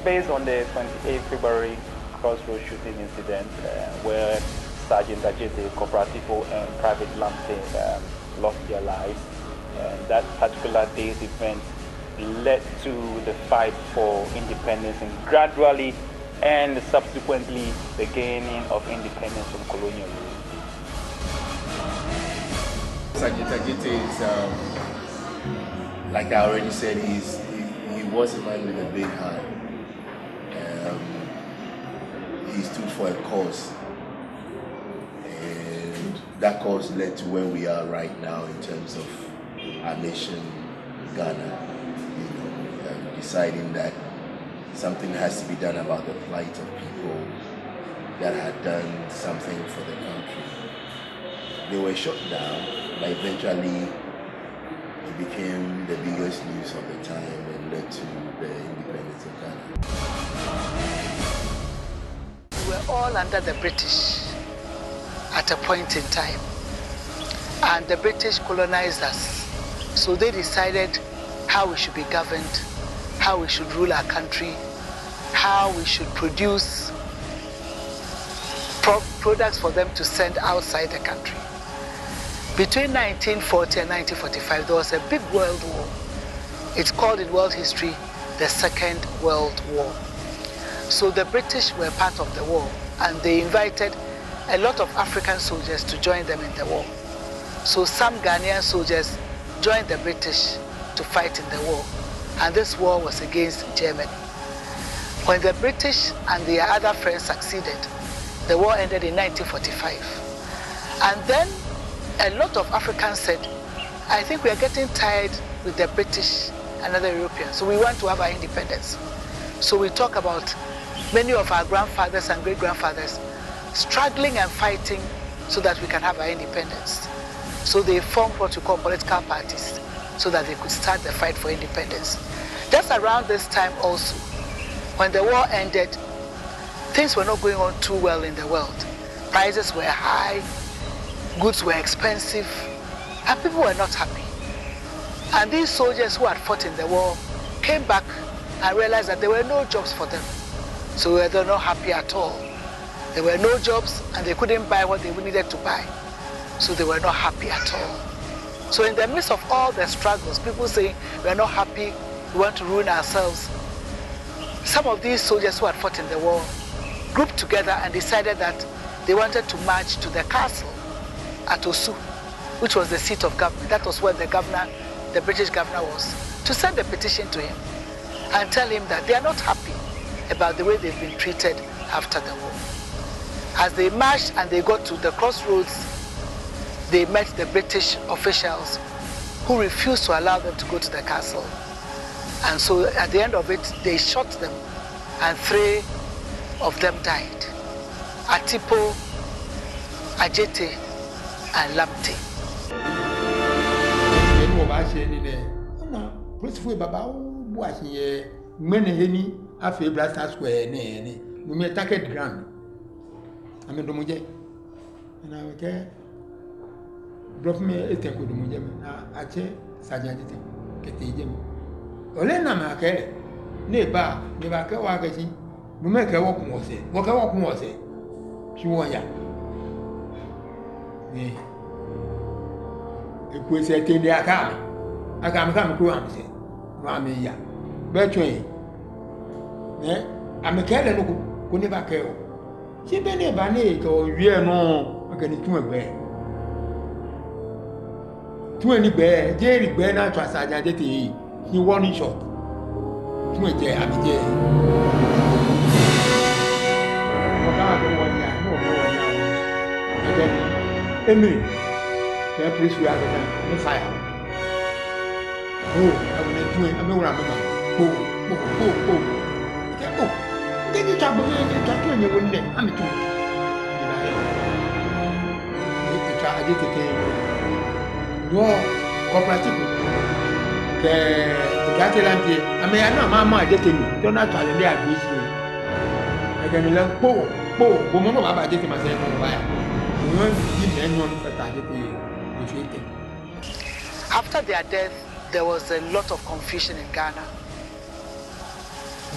based on the 28th February Crossroads shooting incident where Sergeant Adjetey, Corporal Attipoe, and Private Lamptey lost their lives. And that particular day's event led to the fight for independence and gradually and subsequently the gaining of independence from colonial rule. Sergeant Adjetey is, like I already said, he was a man with a big heart. He stood for a cause, and that cause led to where we are right now in terms of our nation, Ghana. Deciding that something has to be done about the plight of people that had done something for the country. They were shut down, but eventually it became the biggest news of the time and led to the independence of Ghana. We were all under the British at a point in time, and the British colonized us. So they decided how we should be governed, how we should rule our country, how we should produce products for them to send outside the country. Between 1940 and 1945, there was a big world war. It's called in world history the Second World War. So the British were part of the war, and they invited a lot of African soldiers to join them in the war. So some Ghanaian soldiers joined the British to fight in the war. And this war was against Germany. When the British and their other friends succeeded, the war ended in 1945. And then a lot of Africans said, I think we are getting tired with the British and other Europeans, so we want to have our independence. So we talk about many of our grandfathers and great-grandfathers struggling and fighting so that we can have our independence. So they formed what we call political parties, so that they could start the fight for independence. Just around this time also, when the war ended, things were not going on too well in the world. Prices were high, goods were expensive, and people were not happy. And these soldiers who had fought in the war came back and realized that there were no jobs for them. So they were not happy at all. There were no jobs and they couldn't buy what they needed to buy. So they were not happy at all. So in the midst of all the struggles, people saying, we're not happy, we want to ruin ourselves. Some of these soldiers who had fought in the war grouped together and decided that they wanted to march to the castle at Osu, which was the seat of government. That was where the governor, the British governor was, to send a petition to him and tell him that they are not happy about the way they've been treated after the war. As they marched and they got to the Crossroads, they met the British officials who refused to allow them to go to the castle. And so at the end of it, they shot them, and 3 of them died. Attipoe, Adjetey, and Lamptey. Prof me etenko do mujeme na ache Sergeant Adjetey ketejem ole na ma kele ne ba ke wa gaji mu me ke wo kun ose wo ke wo kun ose fi won ya ni e ku se te ni aka mi ku am se wa me ya be twen ne am kele no ko ne ba ke o si be ne ba ne ko wie no ka ni tun egbe tún bear, Jerry bear now to Sergeant Adjetey. He won in shot. Tún jẹ abijẹ. Ọ̀gá àgbẹ̀ wọn yà ní ọ̀gbẹ́ wọn yà wọ́n. Ẹ̀jẹ̀ ni Emi kẹ́ police wey àgbẹ̀ náà ní fire. Àwọn ẹ̀tún ẹ̀ abẹ́wòrán àbẹ̀mà kó. Ìjẹ́ kó. Ìjẹ́ ní ìtọ́ àgbẹ̀ ní ìtọ́ tún ẹ̀yẹ wọn nílẹ̀ àmì tún. Ìtọ́ Adjetey kẹ́ Corporal que gâte Lamptey mais ya na mama Adjetey ni to na to ale le agbisi e ke ni le po bo mo ba Adjetey ma se no ba ya no di me no no feta Adjetey ni fete. After their death, there was a lot of confusion in Ghana.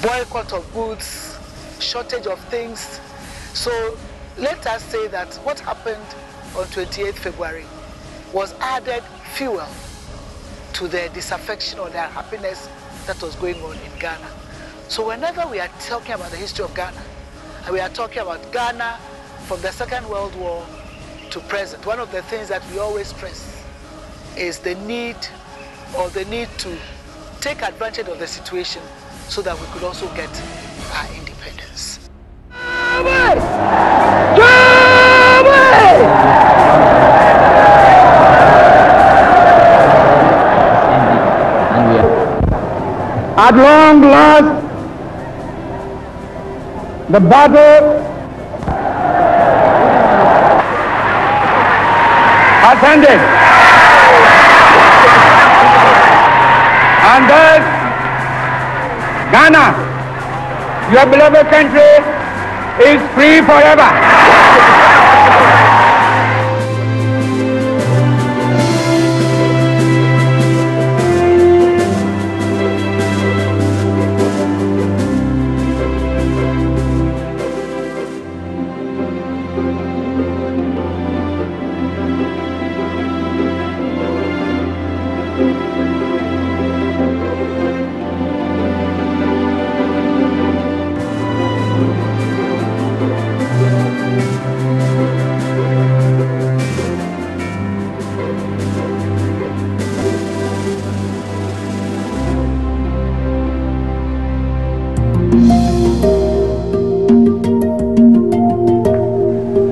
boycott of goods, shortage of things. So let us say that what happened on 28th February was added fuel to their disaffection or their happiness that was going on in Ghana. So whenever we are talking about the history of Ghana, and we are talking about Ghana from the Second World War to present, one of the things that we always stress is the need to take advantage of the situation so that we could also get our independence. At long last, the battle has ended. And thus, Ghana, your beloved country, is free forever.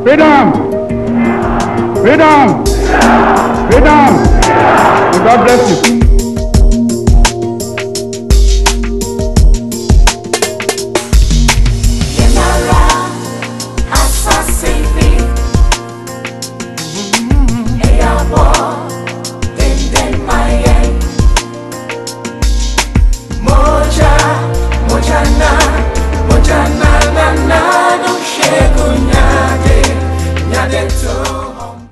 Freedom! Freedom! Freedom! God bless you.